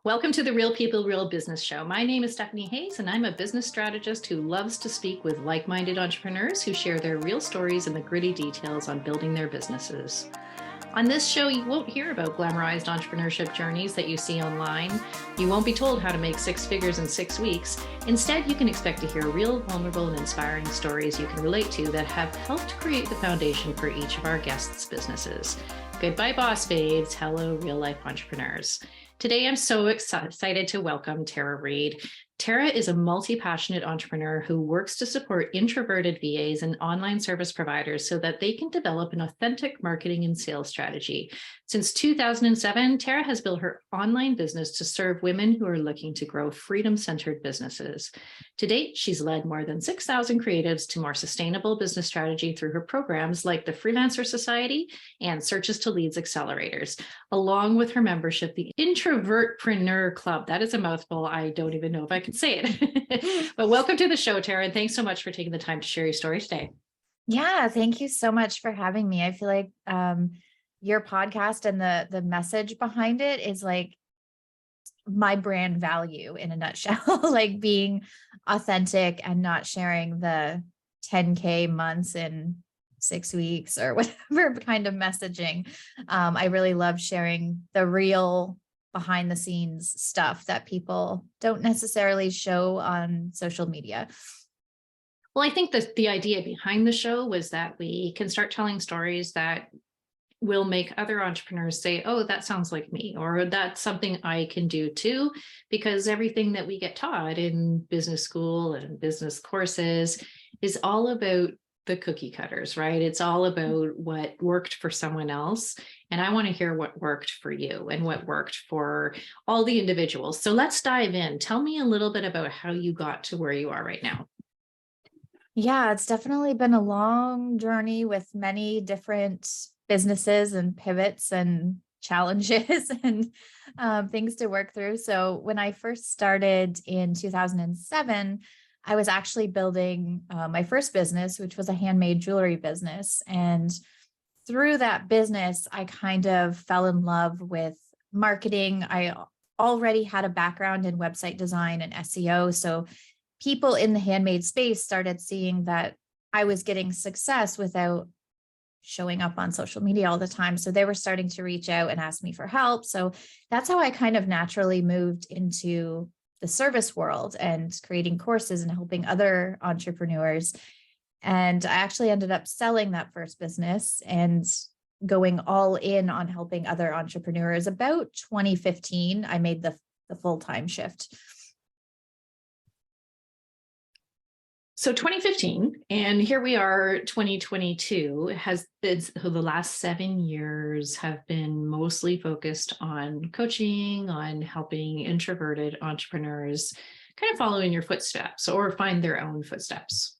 Welcome to the Real People, Real Business Show. My name is Stephanie Hayes, and I'm a business strategist who loves to speak with like-minded entrepreneurs who share their real stories and the gritty details on building their businesses. On this show, you won't hear about glamorized entrepreneurship journeys that you see online. You won't be told how to make six figures in 6 weeks. Instead, you can expect to hear real, vulnerable, and inspiring stories you can relate to that have helped create the foundation for each of our guests' businesses. Goodbye, boss babes. Hello, real-life entrepreneurs. Today, I'm so excited to welcome Tara Reid. Tara is a multi-passionate entrepreneur who works to support introverted VAs and online service providers so that they can develop an authentic marketing and sales strategy. Since 2007, Tara has built her online business to serve women who are looking to grow freedom-centered businesses. To date, she's led more than 6,000 creatives to more sustainable business strategy through her programs like the Freelancer Society and Searches to Leads Accelerators, along with her membership, the Introvertpreneur Club. That is a mouthful. I don't even know if I can say it. But welcome to the show, Tara, and thanks so much for taking the time to share your story today. Yeah, thank you so much for having me. I feel like your podcast and the message behind it is like my brand value in a nutshell, like being authentic and not sharing the 10K months in 6 weeks or whatever kind of messaging. I really love sharing the real behind the scenes stuff that people don't necessarily show on social media. Well, I think that the idea behind the show was that we can start telling stories that will make other entrepreneurs say, oh, that sounds like me, or that's something I can do too, because everything that we get taught in business school and business courses is all about the cookie cutters, right? It's all about what worked for someone else. And I want to hear what worked for you and what worked for all the individuals. So let's dive in. Tell me a little bit about how you got to where you are right now. Yeah, it's definitely been a long journey with many different businesses and pivots and challenges and things to work through. So when I first started in 2007, I was actually building my first business, which was a handmade jewelry business. And through that business, I kind of fell in love with marketing. I already had a background in website design and SEO. So people in the handmade space started seeing that I was getting success without showing up on social media all the time. So they were starting to reach out and ask me for help. So that's how I kind of naturally moved into the service world and creating courses and helping other entrepreneurs. And I actually ended up selling that first business and going all in on helping other entrepreneurs. About 2015, I made the full-time shift. So 2015, and here we are, 2022, has been, the last 7 years have been mostly focused on coaching, on helping introverted entrepreneurs kind of follow in your footsteps or find their own footsteps.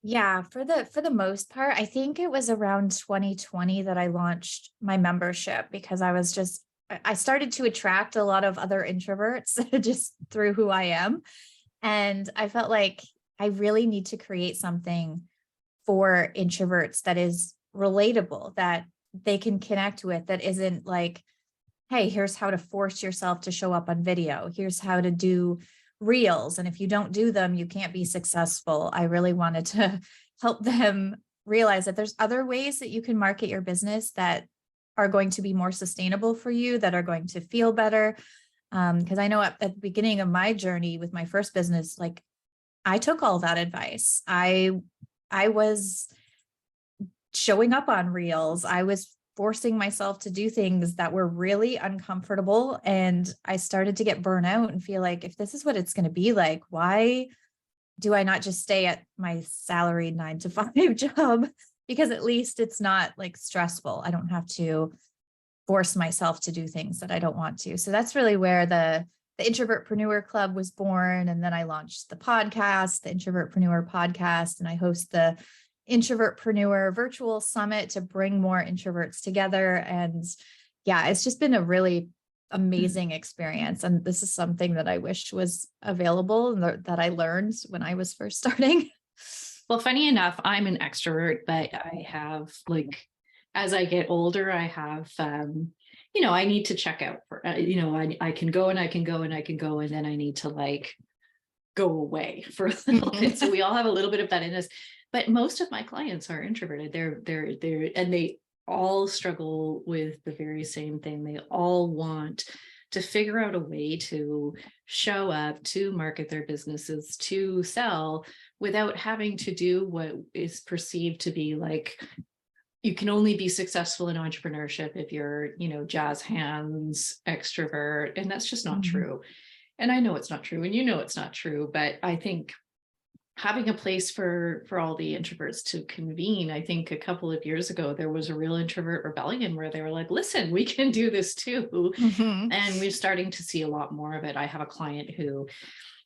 Yeah, for the most part, I think it was around 2020 that I launched my membership because I started to attract a lot of other introverts just through who I am. And I felt like I really need to create something for introverts that is relatable, that they can connect with, that isn't like, hey, here's how to force yourself to show up on video. Here's how to do reels. And if you don't do them, you can't be successful. I really wanted to help them realize that there's other ways that you can market your business that are going to be more sustainable for you, that are going to feel better. Because I know at the beginning of my journey with my first business, like I took all that advice. I was showing up on reels. I was forcing myself to do things that were really uncomfortable. And I started to get burnout and feel like, if this is what it's going to be like, why do I not just stay at my salaried 9-to-5 job? Because at least it's not like stressful. I don't have to force myself to do things that I don't want to. So that's really where the Introvertpreneur Club was born. And then I launched the podcast, the Introvertpreneur podcast, and I host the Introvertpreneur Virtual Summit to bring more introverts together. And yeah, it's just been a really amazing experience. And this is something that I wish was available and that I learned when I was first starting. Well, funny enough, I'm an extrovert, but I have as I get older, I have I need to check out for, I can go and I can go and I can go, and then I need to like go away for a little bit. So we all have a little bit of that in us. But most of my clients are introverted. And they all struggle with the very same thing. They all want to figure out a way to show up, to market their businesses, to sell without having to do what is perceived to be like, you can only be successful in entrepreneurship if you're, jazz hands, extrovert, and that's just not true. And I know it's not true, and it's not true, but I think having a place for all the introverts to convene. I think a couple of years ago, there was a real introvert rebellion where they were like, listen, we can do this too. And we're starting to see a lot more of it. I have a client who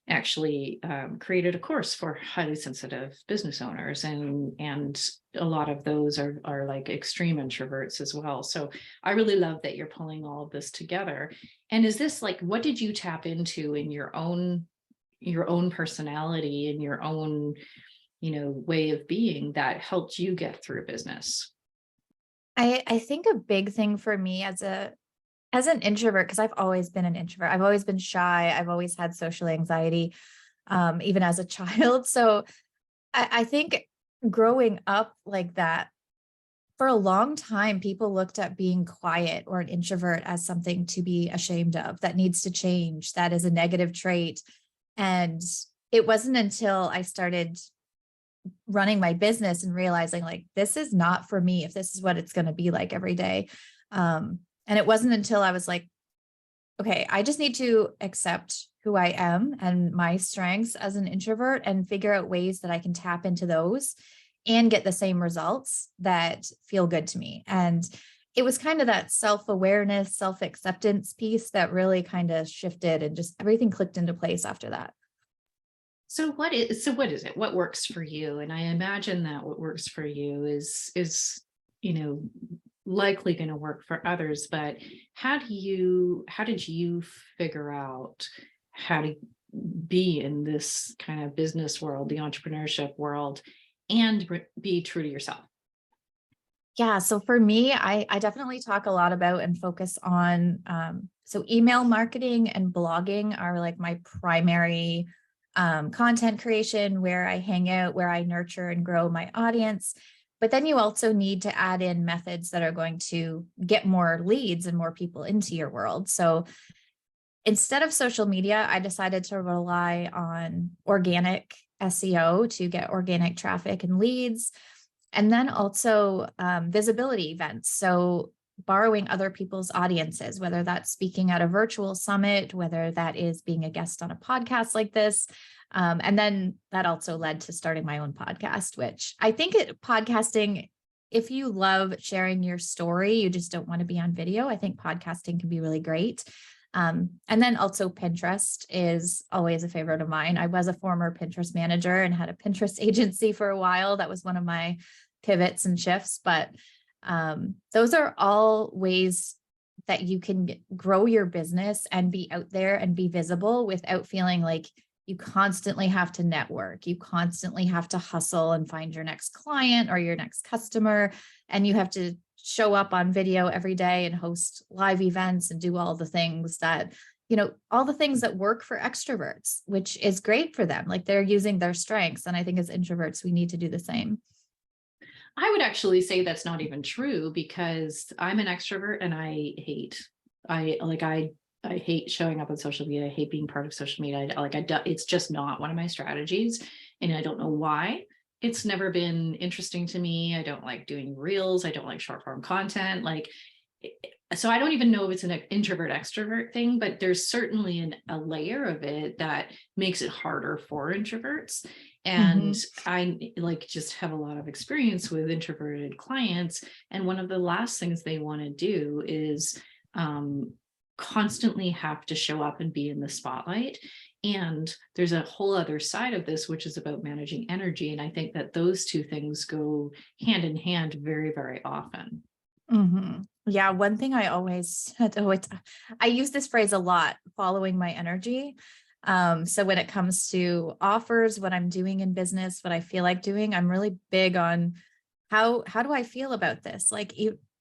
actually created a course for highly sensitive business owners, and a lot of those are like extreme introverts as well. So I really love that you're pulling all of this together. And is this like, what did you tap into in your own personality and your own way of being that helped you get through business? I think a big thing for me as an introvert, because I've always been an introvert, I've always been shy, I've always had social anxiety, even as a child. So I think growing up like that, for a long time, people looked at being quiet or an introvert as something to be ashamed of, that needs to change, that is a negative trait. And it wasn't until I started running my business and realizing like, this is not for me if this is what it's going to be like every day. And it wasn't until I was like, okay, I just need to accept who I am and my strengths as an introvert and figure out ways that I can tap into those and get the same results that feel good to me. And it was kind of that self-awareness, self-acceptance piece that really kind of shifted, and just everything clicked into place after that. So what is it? What works for you? And I imagine that what works for you is, likely going to work for others, but how did you figure out how to be in this kind of business world, the entrepreneurship world, and be true to yourself? Yeah. So for me, I definitely talk a lot about and focus on, so email marketing and blogging are like my primary content creation, where I hang out, where I nurture and grow my audience. But then you also need to add in methods that are going to get more leads and more people into your world. So instead of social media, I decided to rely on organic SEO to get organic traffic and leads. And then also visibility events. So borrowing other people's audiences, whether that's speaking at a virtual summit, whether that is being a guest on a podcast like this. And then that also led to starting my own podcast, which I think podcasting, if you love sharing your story, you just don't want to be on video, I think podcasting can be really great. And then also Pinterest is always a favorite of mine. I was a former Pinterest manager and had a Pinterest agency for a while. That was one of my pivots and shifts, but those are all ways that you can grow your business and be out there and be visible without feeling like you constantly have to network. You constantly have to hustle and find your next client or your next customer. And you have to show up on video every day and host live events and do all the things that, all the things that work for extroverts, which is great for them. Like they're using their strengths. And I think as introverts, we need to do the same. I would actually say that's not even true, because I'm an extrovert and I hate showing up on social media. I hate being part of social media. It's just not one of my strategies, and I don't know why. It's never been interesting to me. I don't like doing reels. I don't like short form content. So I don't even know if it's an introvert extrovert thing, but there's certainly a layer of it that makes it harder for introverts. And I just have a lot of experience with introverted clients. And one of the last things they want to do is constantly have to show up and be in the spotlight. And there's a whole other side of this, which is about managing energy. And I think that those two things go hand in hand very, very often. Yeah. One thing I always, I use this phrase a lot, following my energy. So when it comes to offers, what I'm doing in business, what I feel like doing, I'm really big on how do I feel about this? Like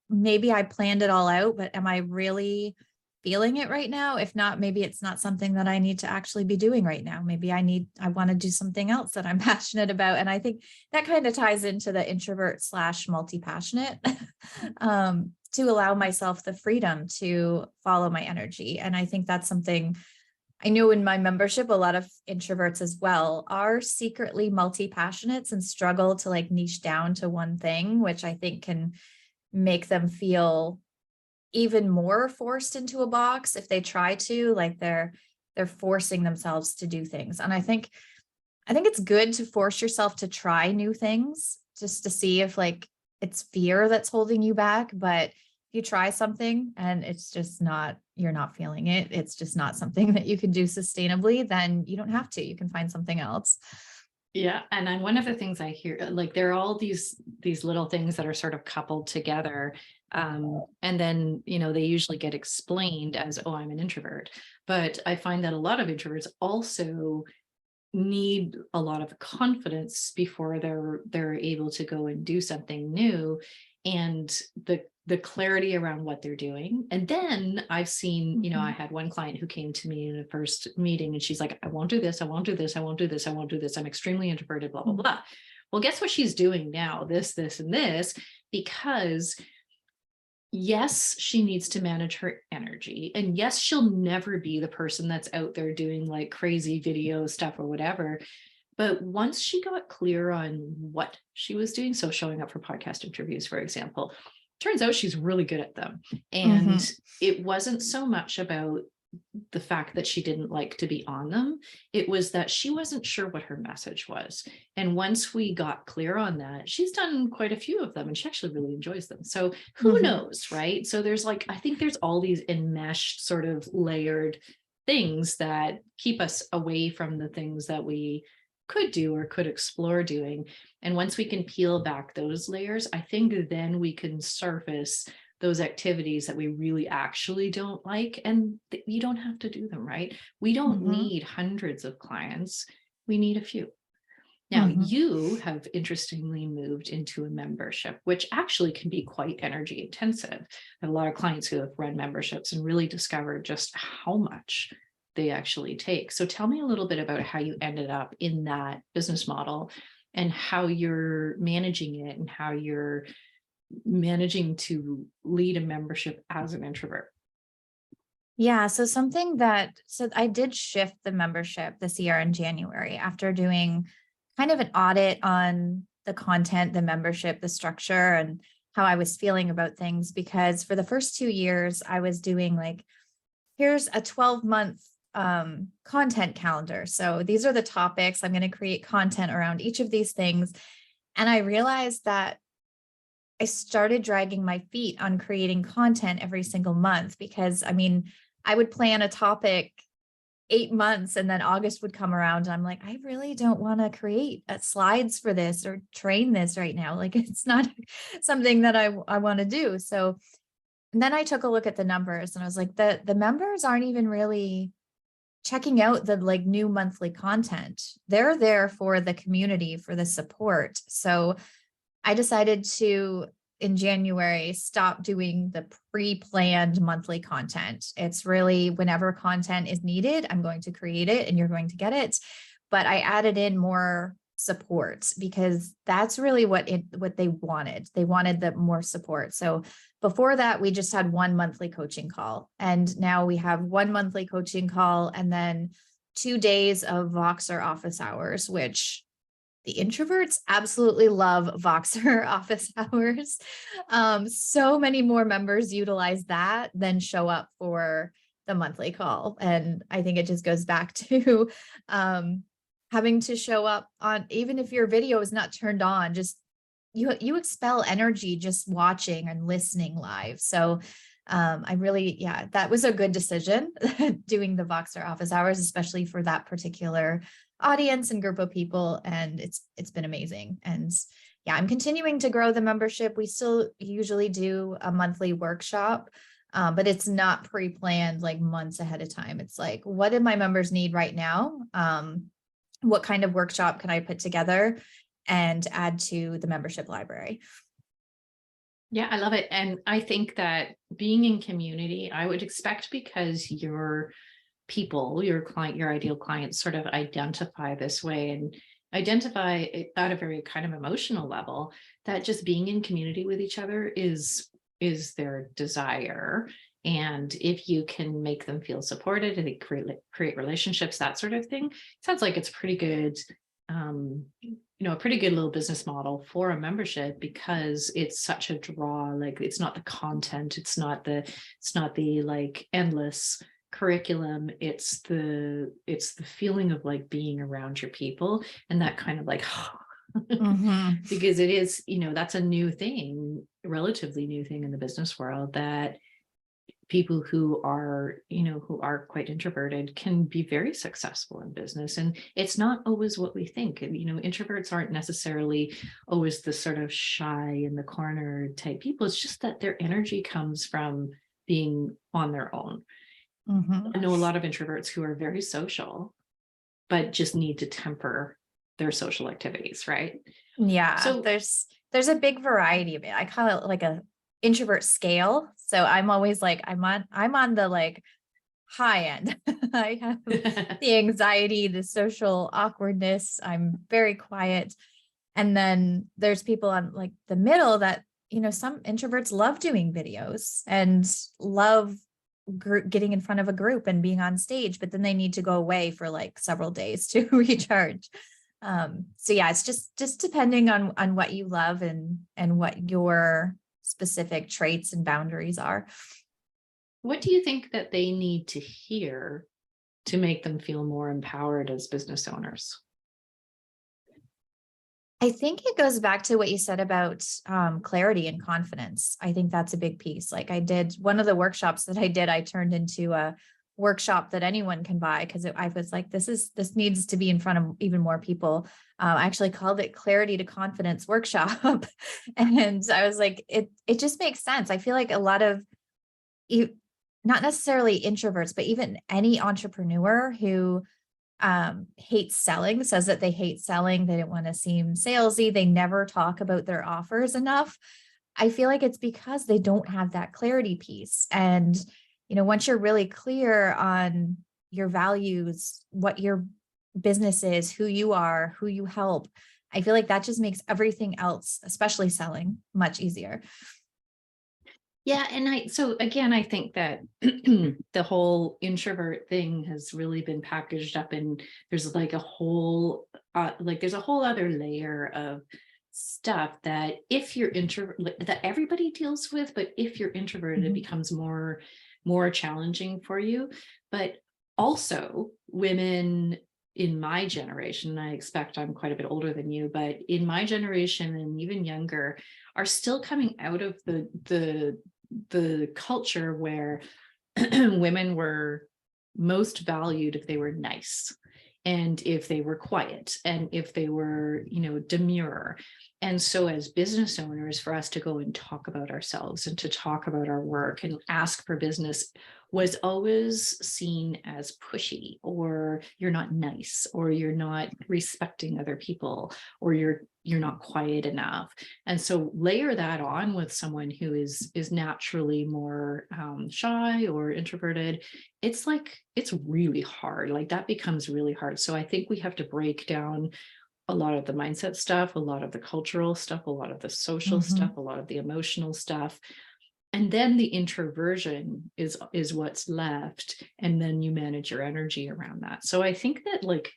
maybe I planned it all out, but am I really feeling it right now? If not, maybe it's not something that I need to actually be doing right now. Maybe I want to do something else that I'm passionate about. And I think that kind of ties into the introvert / multi-passionate, to allow myself the freedom to follow my energy. And I think that's something I know in my membership, a lot of introverts as well are secretly multi-passionates and struggle to like niche down to one thing, which I think can make them feel even more forced into a box if they try to, like they're forcing themselves to do things. And I think it's good to force yourself to try new things just to see if like it's fear that's holding you back. But if you try something and it's just not, you're not feeling it, it's just not something that you can do sustainably, then you don't have to, you can find something else. Yeah. And one of the things I hear, like there are all these little things that are sort of coupled together. And then, they usually get explained as, oh, I'm an introvert. But I find that a lot of introverts also need a lot of confidence before they're able to go and do something new, and the clarity around what they're doing. And then I've seen, I had one client who came to me in the first meeting and she's like, I won't do this, I won't do this, I won't do this, I won't do this, I'm extremely introverted, blah blah blah. Well, guess what she's doing now? This and this, because yes, she needs to manage her energy. And yes, she'll never be the person that's out there doing like crazy video stuff or whatever. But once she got clear on what she was doing, so showing up for podcast interviews, for example, turns out she's really good at them. And it wasn't so much about the fact that she didn't like to be on them. It was that she wasn't sure what her message was. And once we got clear on that, she's done quite a few of them and she actually really enjoys them. So who knows, right? So there's like, I think there's all these enmeshed sort of layered things that keep us away from the things that we could do or could explore doing. And once we can peel back those layers, I think then we can surface those activities that we really actually don't like, and you don't have to do them, right? We don't need hundreds of clients. We need a few. Now, you have interestingly moved into a membership, which actually can be quite energy intensive. I have a lot of clients who have run memberships and really discovered just how much they actually take. So tell me a little bit about how you ended up in that business model and how you're managing it and how you're managing to lead a membership as an introvert. Yeah, so I did shift the membership this year in January after doing kind of an audit on the content, the membership, the structure, and how I was feeling about things. Because for the first 2 years, I was doing like, here's a 12-month content calendar. So these are the topics. I'm going to create content around each of these things. And I realized that I started dragging my feet on creating content every single month, because I would plan a topic 8 months and then August would come around and I'm like, I really don't want to create slides for this or train this right now. Like, it's not something that I want to do. So and then I took a look at the numbers and I was like, the members aren't even really checking out the like new monthly content. They're there for the community, for the support. So I decided to, in January, stop doing the pre-planned monthly content. It's really whenever content is needed, I'm going to create it and you're going to get it. But I added in more support because that's really what they wanted. They wanted the more support. So before that, we just had one monthly coaching call. And now we have one monthly coaching call and then 2 days of Voxer office hours, which the introverts absolutely love Voxer office hours. So many more members utilize that than show up for the monthly call. And I think it just goes back to having to show up on, even if your video is not turned on, just you expel energy just watching and listening live. So that was a good decision doing the Voxer office hours, especially for that particular audience and group of people. And it's been amazing. And yeah, I'm continuing to grow the membership. We still usually do a monthly workshop, but it's not pre-planned like months ahead of time. It's like, what do my members need right now? What kind of workshop can I put together and add to the membership library? Yeah, I love it. And I think that being in community, I would expect, because your people, your client, your ideal clients sort of identify this way and identify it at a very kind of emotional level, that just being in community with each other is their desire. And if you can make them feel supported and create relationships, that sort of thing, sounds like it's pretty good. A pretty good little business model for a membership, because it's such a draw. Like, it's not the content, it's not the like endless curriculum, it's the feeling of like being around your people, and that kind of like Mhm. because it is, that's a new thing, relatively new thing in the business world, that people who are quite introverted can be very successful in business. And it's not always what we think. And, introverts aren't necessarily always the sort of shy in the corner type people. It's just that their energy comes from being on their own. Mhm. I know a lot of introverts who are very social, but just need to temper their social activities, right? Yeah, So there's a big variety of it. I call it like a introvert scale. So I'm always like, I'm on the like high end. I have the anxiety, the social awkwardness. I'm very quiet. And then there's people on like the middle that, some introverts love doing videos and love getting in front of a group and being on stage, but then they need to go away for like several days to recharge. So yeah, it's just depending on what you love and what your specific traits and boundaries are. what do you think that they need to hear to make them feel more empowered as business owners? I think it goes back to what you said about clarity and confidence. I think that's a big piece. Like I did one of the workshops that I did, I turned into a workshop that anyone can buy, because I was like, this needs to be in front of even more people. I actually called it Clarity to Confidence Workshop. And I was like, it just makes sense. I feel like a lot of you, not necessarily introverts, but even any entrepreneur who hates selling, says that they hate selling, they don't want to seem salesy, they never talk about their offers enough. I feel like it's because they don't have that clarity piece. And, once you're really clear on your values, what your business is, who you are, who you help, I feel like that just makes everything else, especially selling, much easier. Yeah, and so again, I think that the whole introvert thing has really been packaged up, and there's like there's a whole other layer of stuff that if you're introvert, that everybody deals with, but if you're introverted, it Mhm. becomes more challenging for you. But also women in my generation, I expect I'm quite a bit older than you, but in my generation and even younger, are still coming out of the culture where women were most valued if they were nice, and if they were quiet, and if they were, demure. And so as business owners, for us to go and talk about ourselves and to talk about our work and ask for business was always seen as pushy, or you're not nice, or you're not respecting other people, or you're not quiet enough. And so layer that on with someone who is naturally more shy or introverted, it's like, it's really hard. Like, that becomes really hard. So I think we have to break down a lot of the mindset stuff, a lot of the cultural stuff, a lot of the social stuff, Mhm. a lot of the emotional stuff. And then the introversion is what's left. And then you manage your energy around that. So I think that, like,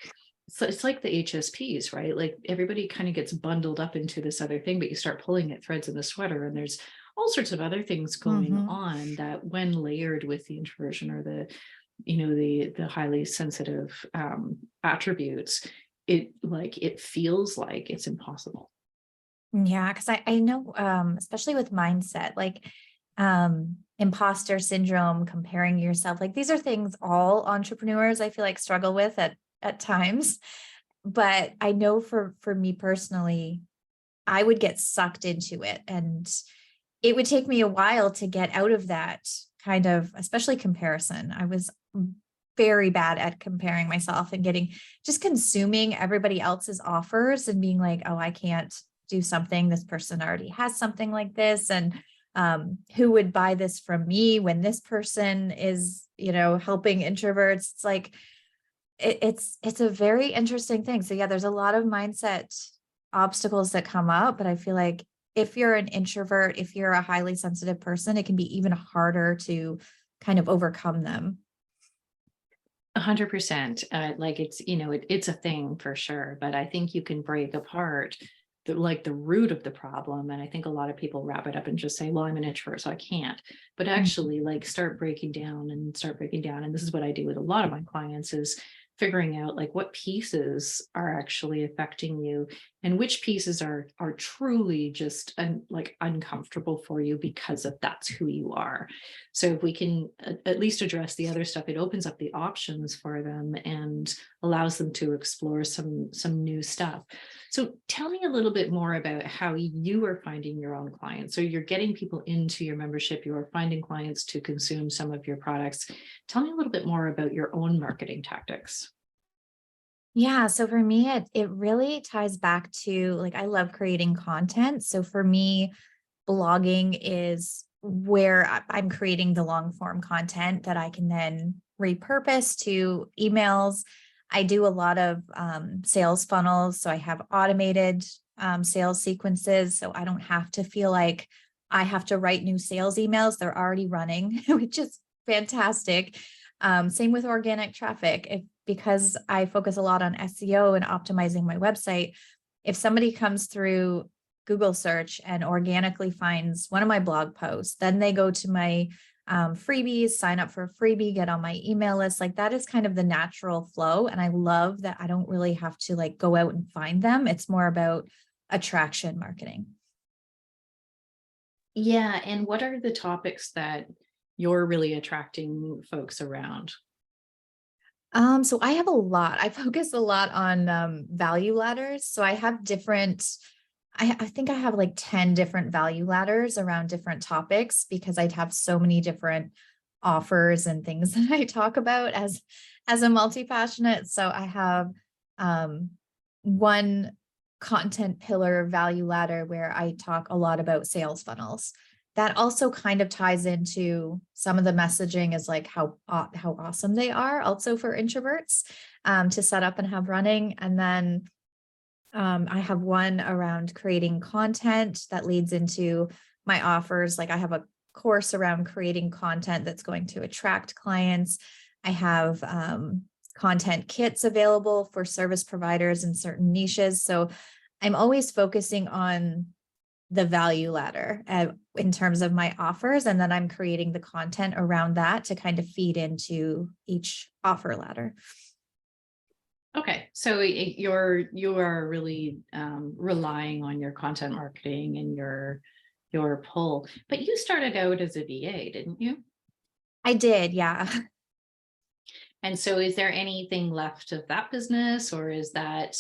so it's like the HSPs, right? Like, everybody kind of gets bundled up into this other thing, but you start pulling at threads in the sweater, and there's all sorts of other things going Mhm. on that, when layered with the introversion or the highly sensitive attributes, it feels like it's impossible. Yeah, because I know, especially with mindset, like imposter syndrome, comparing yourself, like these are things all entrepreneurs I feel like struggle with at times. But I know for me personally, I would get sucked into it, and it would take me a while to get out of that kind of, especially comparison. I was very bad at comparing myself and getting just consuming everybody else's offers and being like, oh, I can't do something. This person already has something like this. And who would buy this from me when this person is, helping introverts? It's like, it's a very interesting thing. So yeah, there's a lot of mindset obstacles that come up, but I feel like if you're an introvert, if you're a highly sensitive person, it can be even harder to kind of overcome them. 100%. Like it's a thing for sure, but I think you can break apart the root of the problem. And I think a lot of people wrap it up and just say, well, I'm an introvert, so I can't. But actually start breaking down. And this is what I do with a lot of my clients, is figuring out what pieces are actually affecting you and which pieces are truly just uncomfortable for you because of that's who you are. So if we can at least address the other stuff, it opens up the options for them and allows them to explore some new stuff. So tell me a little bit more about how you are finding your own clients. So you're getting people into your membership, you are finding clients to consume some of your products. Tell me a little bit more about your own marketing tactics. Yeah. So for me, it really ties back to I love creating content. So for me, blogging is where I'm creating the long form content that I can then repurpose to emails. I do a lot of sales funnels. So I have automated sales sequences. So I don't have to feel like I have to write new sales emails. They're already running, which is fantastic. Same with organic traffic. Because I focus a lot on SEO and optimizing my website, if somebody comes through Google search and organically finds one of my blog posts, then they go to my freebies, sign up for a freebie, get on my email list. That is kind of the natural flow. And I love that I don't really have to go out and find them. It's more about attraction marketing. Yeah. And what are the topics that you're really attracting folks around? So I have a lot. I focus a lot on value ladders. So I have I think I have 10 different value ladders around different topics because I'd have so many different offers and things that I talk about as a multi-passionate. So I have one content pillar value ladder where I talk a lot about sales funnels. That also kind of ties into some of the messaging is how awesome they are also for introverts to set up and have running. And then I have one around creating content that leads into my offers. I have a course around creating content that's going to attract clients. I have content kits available for service providers in certain niches. So I'm always focusing on the value ladder in terms of my offers. And then I'm creating the content around that to kind of feed into each offer ladder. Okay, so you are really relying on your content marketing and your pull. But you started out as a VA, didn't you? I did, yeah. And so is there anything left of that business, or is that,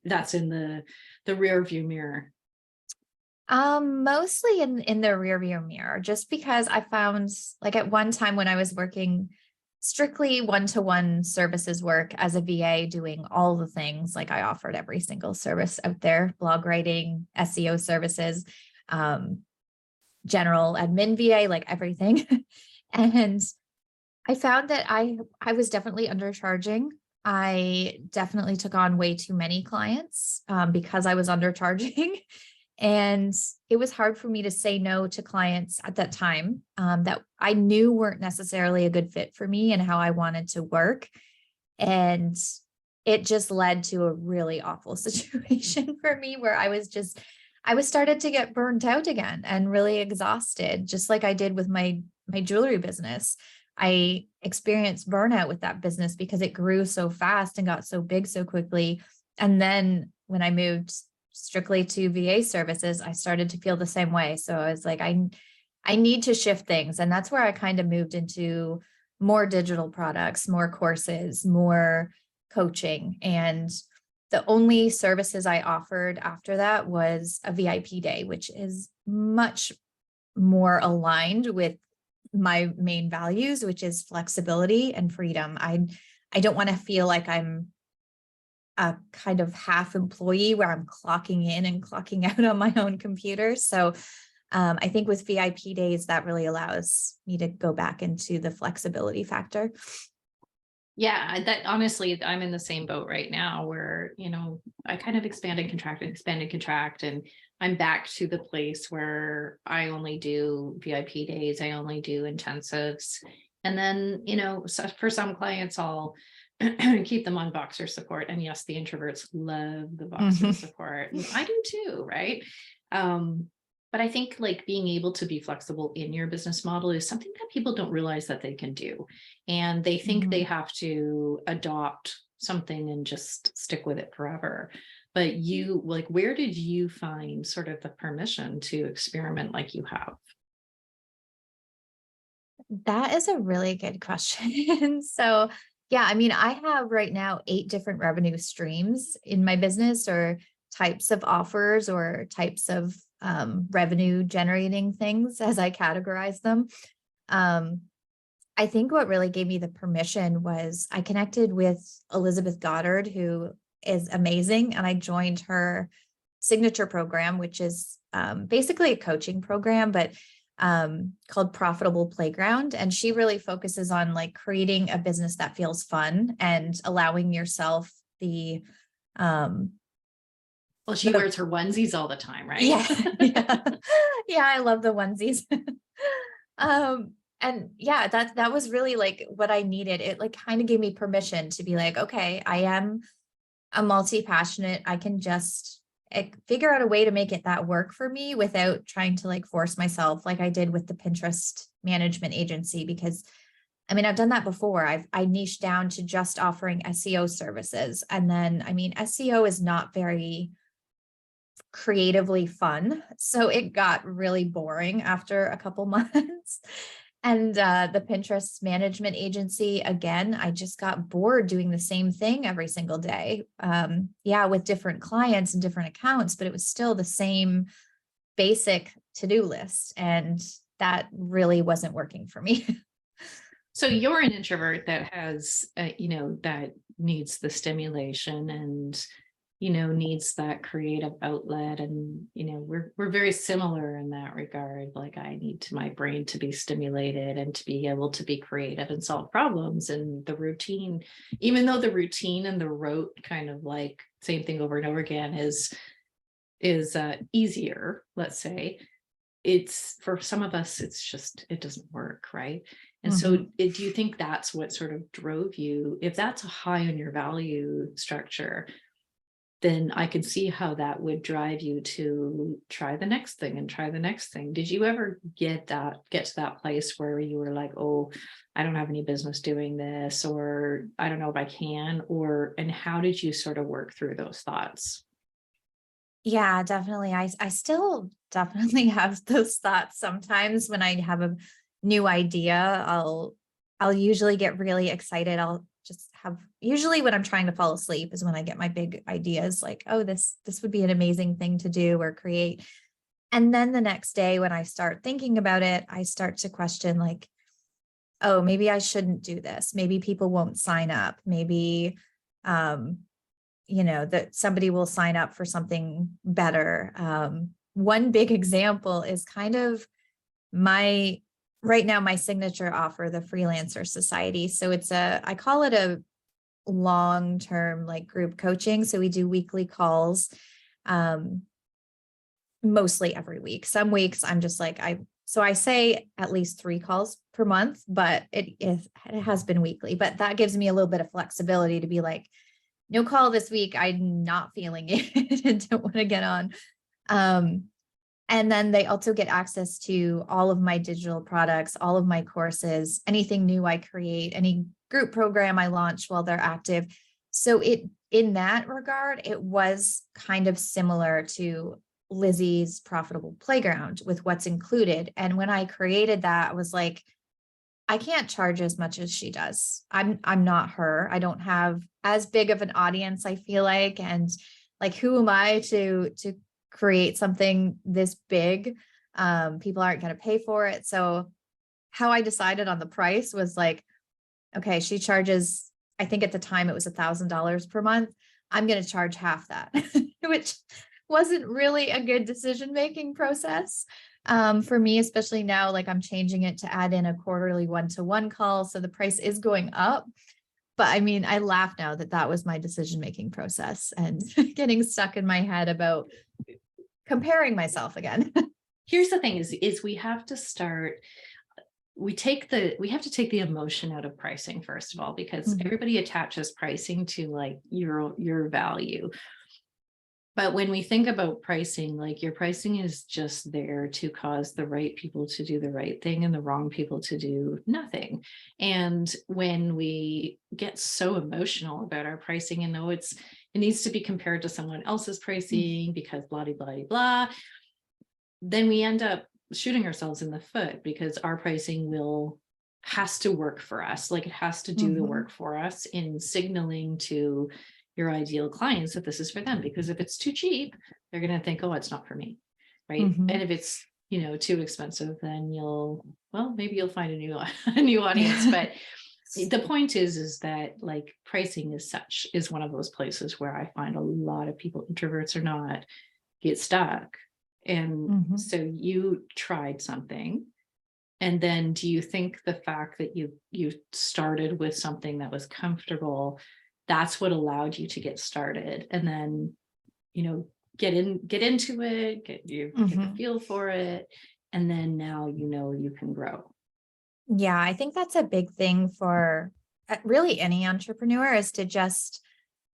that's in the rear view mirror? Mostly in the rearview mirror, just because I found at one time when I was working strictly one-to-one services work as a VA, doing all the things, I offered every single service out there, blog writing, SEO services, general admin VA, everything. And I found that I was definitely undercharging. I definitely took on way too many clients because I was undercharging. And it was hard for me to say no to clients at that time that I knew weren't necessarily a good fit for me and how I wanted to work. And it just led to a really awful situation for me where I was started to get burnt out again and really exhausted, just like I did with my jewelry business. I experienced burnout with that business because it grew so fast and got so big so quickly. And then when I moved strictly to VA services, I started to feel the same way. So I was I need to shift things. And that's where I kind of moved into more digital products, more courses, more coaching. And the only services I offered after that was a VIP day, which is much more aligned with my main values, which is flexibility and freedom. I don't want to feel like I'm a kind of half employee where I'm clocking in and clocking out on my own computer. So I think with VIP days, that really allows me to go back into the flexibility factor. Yeah, that honestly, I'm in the same boat right now where, I kind of expand and contract, and I'm back to the place where I only do VIP days, I only do intensives. And then, for some clients, I'll keep them on Voxer support. And yes, the introverts love the Voxer support. And I do too, right? But I think like being able to be flexible in your business model is something that people don't realize that they can do. And they think they have to adopt something and just stick with it forever. But you, like, where did you find sort of the permission to experiment like you have? That is a really good question. So, yeah, I mean, I have right now 8 different revenue streams in my business, or types of offers, or types of revenue generating things, as I categorize them. Um, I think what really gave me the permission was I connected with Elizabeth Goddard, who is amazing, and I joined her signature program, which is basically a coaching program, but called Profitable Playground. And she really focuses on like creating a business that feels fun and allowing yourself the Well, she wears her onesies all the time, right? Yeah. Yeah, I love the onesies. And yeah, that was really like what I needed. It like kind of gave me permission to be like, okay, I am a multi-passionate. I can just figure out a way to make it that work for me without trying to like force myself like I did with the Pinterest management agency. Because I mean, I've done that before. I niched down to just offering SEO services. And then, I mean, SEO is not very creatively fun. So it got really boring after a couple months. And the Pinterest management agency, again, I just got bored doing the same thing every single day. Yeah, with different clients and different accounts, but it was still the same basic to-do list. And that really wasn't working for me. So you're an introvert that has, that needs the stimulation and, needs that creative outlet. And, we're very similar in that regard. Like I need my brain to be stimulated and to be able to be creative and solve problems. And the routine, even though the routine and the rote kind of like same thing over and over again is easier, let's say, it's for some of us, it doesn't work, right? And so do you think that's what sort of drove you? If that's a high on your value structure, then I can see how that would drive you to try the next thing and try the next thing. Did you ever get to that place where you were like, oh, I don't have any business doing this, or I don't know if I can, and how did you sort of work through those thoughts? Yeah, definitely. I still definitely have those thoughts sometimes when I have a new idea. I'll usually get really excited. I'll just have, usually when I'm trying to fall asleep is when I get my big ideas like, oh, this would be an amazing thing to do or create. And then the next day when I start thinking about it, I start to question like, oh, maybe I shouldn't do this. Maybe people won't sign up. Maybe that somebody will sign up for something better. One big example is kind of right now, my signature offer, the Freelancer Society. So I call it a long-term like group coaching. So we do weekly calls, mostly every week. Some weeks I'm just like, I say at least 3 calls per month, but it has been weekly, but that gives me a little bit of flexibility to be like, no call this week. I'm not feeling it and don't want to get on. And then they also get access to all of my digital products, all of my courses, anything new I create, any group program I launch while they're active. So in that regard, it was kind of similar to Lizzie's Profitable Playground with what's included. And when I created that, I was like, I can't charge as much as she does. I'm not her. I don't have as big of an audience, I feel like. And like, who am I to create something this big? People aren't going to pay for it. So how I decided on the price was like, okay, she charges, I think at the time it was $1,000 per month. I'm going to charge half that, which wasn't really a good decision-making process for me, especially now, like I'm changing it to add in a quarterly one-to-one call. So the price is going up. But I mean, I laugh now that that was my decision-making process and getting stuck in my head about comparing myself again. Here's the thing is we have to start, we have to take the emotion out of pricing, first of all, because everybody attaches pricing to like your value. But when we think about pricing, like your pricing is just there to cause the right people to do the right thing and the wrong people to do nothing. And when we get so emotional about our pricing and know it needs to be compared to someone else's pricing because blah, blah, blah, blah, then we end up shooting ourselves in the foot because our pricing has to work for us. Like it has to do the work for us in signaling to your ideal clients that this is for them. Because if it's too cheap, they're going to think, oh, it's not for me. Right. And if it's, too expensive, then maybe you'll find a new audience. But the point is that like pricing is one of those places where I find a lot of people, introverts or not, get stuck. And so you tried something. And then do you think the fact that you started with something that was comfortable, that's what allowed you to get started and then, get into it, get the feel for it. And then now, you can grow. Yeah, I think that's a big thing for really any entrepreneur is to just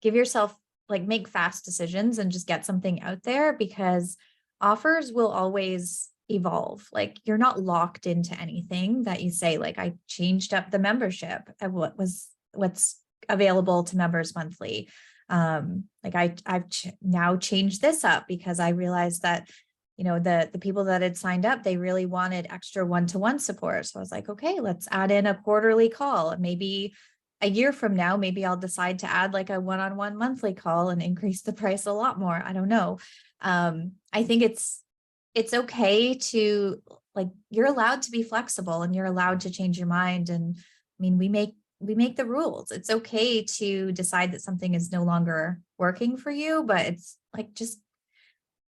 give yourself like make fast decisions and just get something out there because offers will always evolve. Like you're not locked into anything that you say, like I changed up the membership of what's available to members monthly. Like I've now changed this up because I realized that, the people that had signed up, they really wanted extra one-to-one support. So I was like, okay, let's add in a quarterly call. And maybe a year from now, maybe I'll decide to add like a one-on-one monthly call and increase the price a lot more. I don't know. I think it's okay to like, you're allowed to be flexible and you're allowed to change your mind. And I mean, we make the rules. It's okay to decide that something is no longer working for you, but it's like, just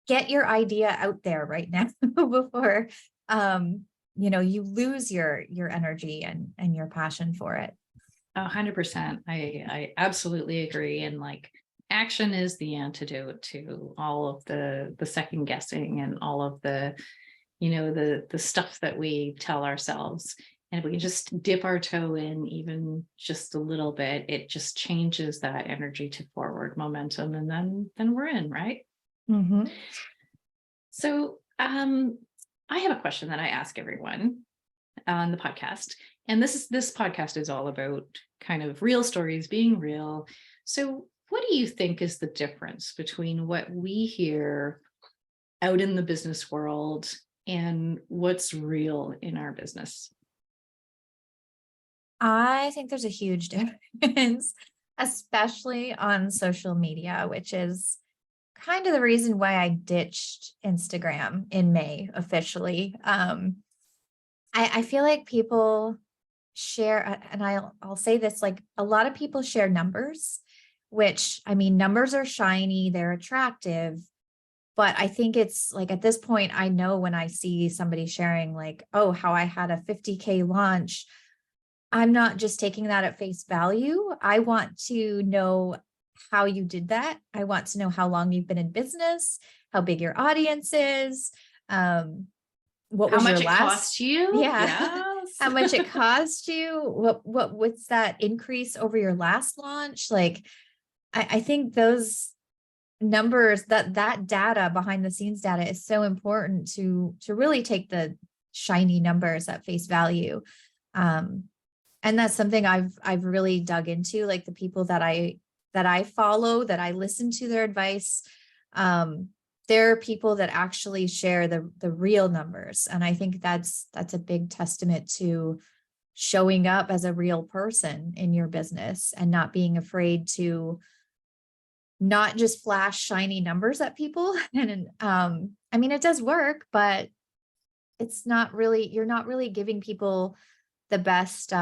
get your idea out there right now before, you lose your energy and your passion for it. 100%. I absolutely agree. And like action is the antidote to all of the second guessing and all of the, the stuff that we tell ourselves. And if we can just dip our toe in even just a little bit, it just changes that energy to forward momentum. And then we're in, right? So I have a question that I ask everyone on the podcast. And this podcast is all about kind of real stories, being real. So what do you think is the difference between what we hear out in the business world and what's real in our business? I think there's a huge difference, especially on social media, which is kind of the reason why I ditched Instagram in May officially. I feel like people share, and I'll say this, like a lot of people share numbers, which I mean, numbers are shiny, they're attractive, but I think it's like at this point, I know when I see somebody sharing like, oh, how I had a 50K launch, I'm not just taking that at face value. I want to know how you did that. I want to know how long you've been in business, how big your audience is, what how was much your it last, cost you. Yes. How much it cost you, what's that increase over your last launch? Like, I think those numbers, that data, behind the scenes data, is so important to really take the shiny numbers at face value. And that's something I've really dug into, like the people that I follow, that I listen to their advice. There are people that actually share the real numbers. And I think that's a big testament to showing up as a real person in your business and not being afraid to not just flash shiny numbers at people. And I mean, it does work, but it's not really, you're not really giving people the best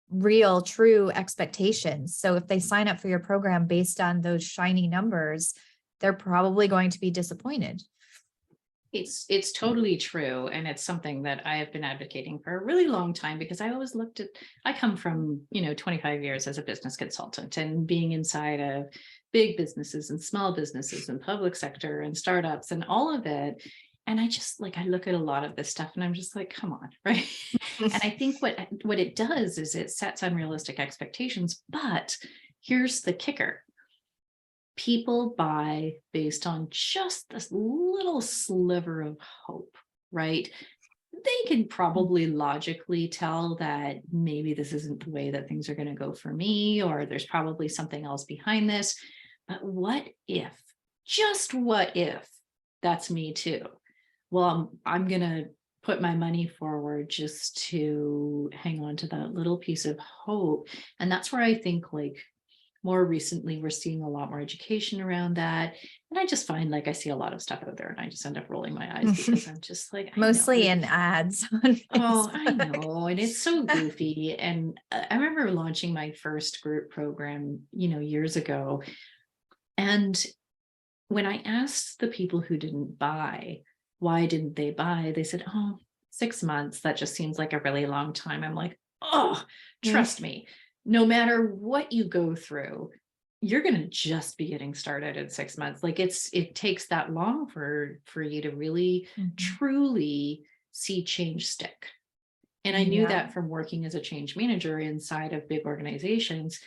real, true expectations. So if they sign up for your program based on those shiny numbers, they're probably going to be disappointed. It's totally true. And it's something that I have been advocating for a really long time, because I always looked at, I come from, 25 years as a business consultant and being inside of big businesses and small businesses and public sector and startups and all of it. And I just I look at a lot of this stuff and I'm just like, come on, right? And I think what it does is it sets unrealistic expectations. But here's the kicker. People buy based on just this little sliver of hope, right? They can probably logically tell that maybe this isn't the way that things are going to go for me, or there's probably something else behind this. But what if, just what if that's me too? Well, I'm going to put my money forward just to hang on to that little piece of hope. And that's where I think more recently, we're seeing a lot more education around that. And I just find I see a lot of stuff out there and I just end up rolling my eyes because I'm just Mostly in ads. Oh, I know. And it's so goofy. And I remember launching my first group program, years ago. And when I asked the people who didn't buy, why didn't they buy? They said, oh, 6 months. That just seems like a really long time. I'm like, oh, trust me. No matter what you go through, you're going to just be getting started in 6 months. It takes that long for you to really truly see change stick. And I knew that from working as a change manager inside of big organizations.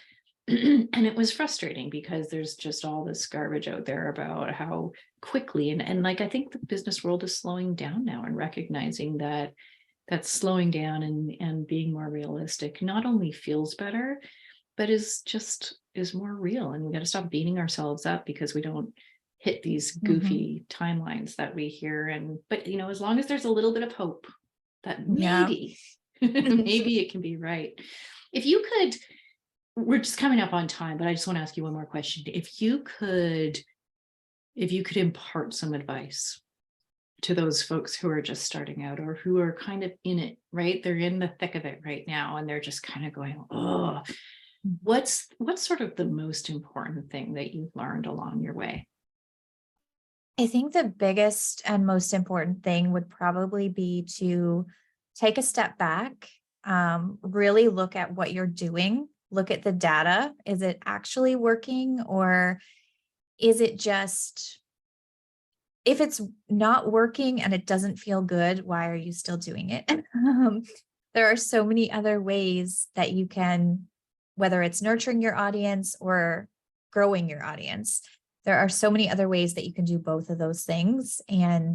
And it was frustrating because there's just all this garbage out there about how quickly and I think the business world is slowing down now and recognizing that slowing down and being more realistic not only feels better, but is more real. And we got to stop beating ourselves up because we don't hit these goofy timelines that we hear. But as long as there's a little bit of hope that maybe, maybe it can be right. If you could, we're just coming up on time, but I just want to ask you one more question. If you could impart some advice to those folks who are just starting out or who are kind of in it, right? They're in the thick of it right now and they're just kind of going, oh, what's sort of the most important thing that you've learned along your way? I think the biggest and most important thing would probably be to take a step back, really look at what you're doing, look at the data. Is it actually working, or is it just, if it's not working and it doesn't feel good, why are you still doing it? There are so many other ways that you can, whether it's nurturing your audience or growing your audience, there are so many other ways that you can do both of those things. And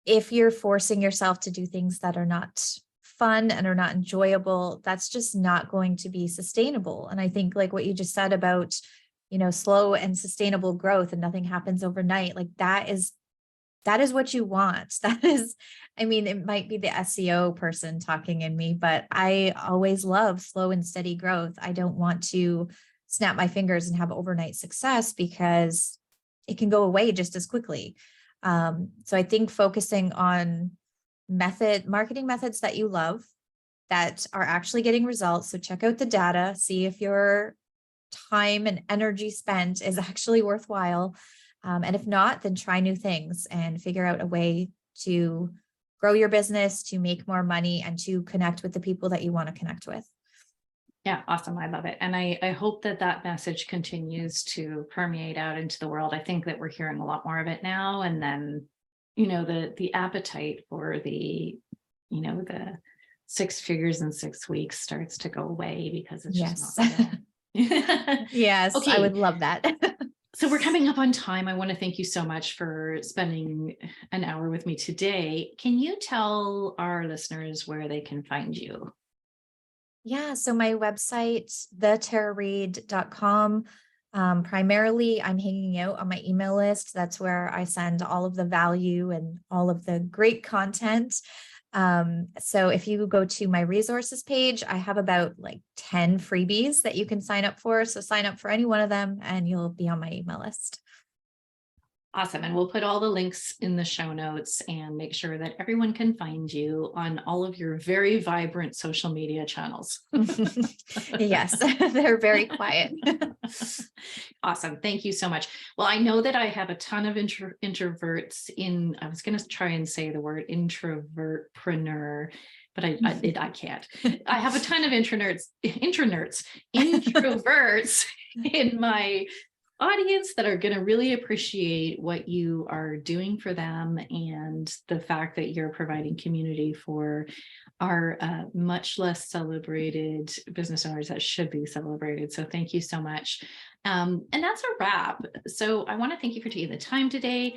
if you're forcing yourself to do things that are not fun and are not enjoyable, that's just not going to be sustainable. And I think what you just said about slow and sustainable growth and nothing happens overnight. That is what you want. That is, it might be the SEO person talking in me, but I always love slow and steady growth. I don't want to snap my fingers and have overnight success because it can go away just as quickly. So I think focusing on marketing methods that you love, that are actually getting results. So check out the data, see if your time and energy spent is actually worthwhile. And if not, then try new things and figure out a way to grow your business, to make more money, and to connect with the people that you want to connect with. Yeah, awesome. I love it. And I hope that message continues to permeate out into the world. I think that we're hearing a lot more of it now. And then, the appetite for the 6 figures in 6 weeks starts to go away because it's just not real. Yes, okay. I would love that. So we're coming up on time. I want to thank you so much for spending an hour with me today. Can you tell our listeners where they can find you? Yeah, so my website, thetarareid.com. Primarily, I'm hanging out on my email list. That's where I send all of the value and all of the great content. So if you go to my resources page, I have about 10 freebies that you can sign up for. So sign up for any one of them and you'll be on my email list. Awesome. And we'll put all the links in the show notes and make sure that everyone can find you on all of your very vibrant social media channels. Yes, they're very quiet. Awesome. Thank you so much. Well, I know that I have a ton of introverts in, I was going to try and say the word introvertpreneur, but I can't. I have a ton of introverts in my audience that are going to really appreciate what you are doing for them and the fact that you're providing community for our much less celebrated business owners that should be celebrated. So thank you so much. And that's a wrap. So I want to thank you for taking the time today.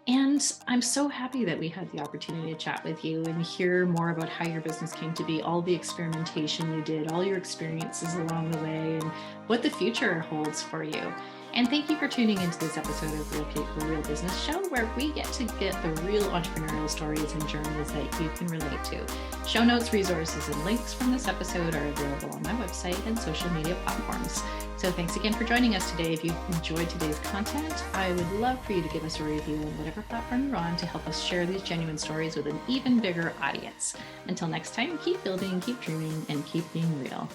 And I'm so happy that we had the opportunity to chat with you and hear more about how your business came to be, all the experimentation you did, all your experiences along the way, and what the future holds for you. And thank you for tuning into this episode of Real Kate for Real Business Show, where we get to get the real entrepreneurial stories and journeys that you can relate to. Show notes, resources, and links from this episode are available on my website and social media platforms. So thanks again for joining us today. If you enjoyed today's content, I would love for you to give us a review on whatever platform you're on to help us share these genuine stories with an even bigger audience. Until next time, keep building, keep dreaming, and keep being real.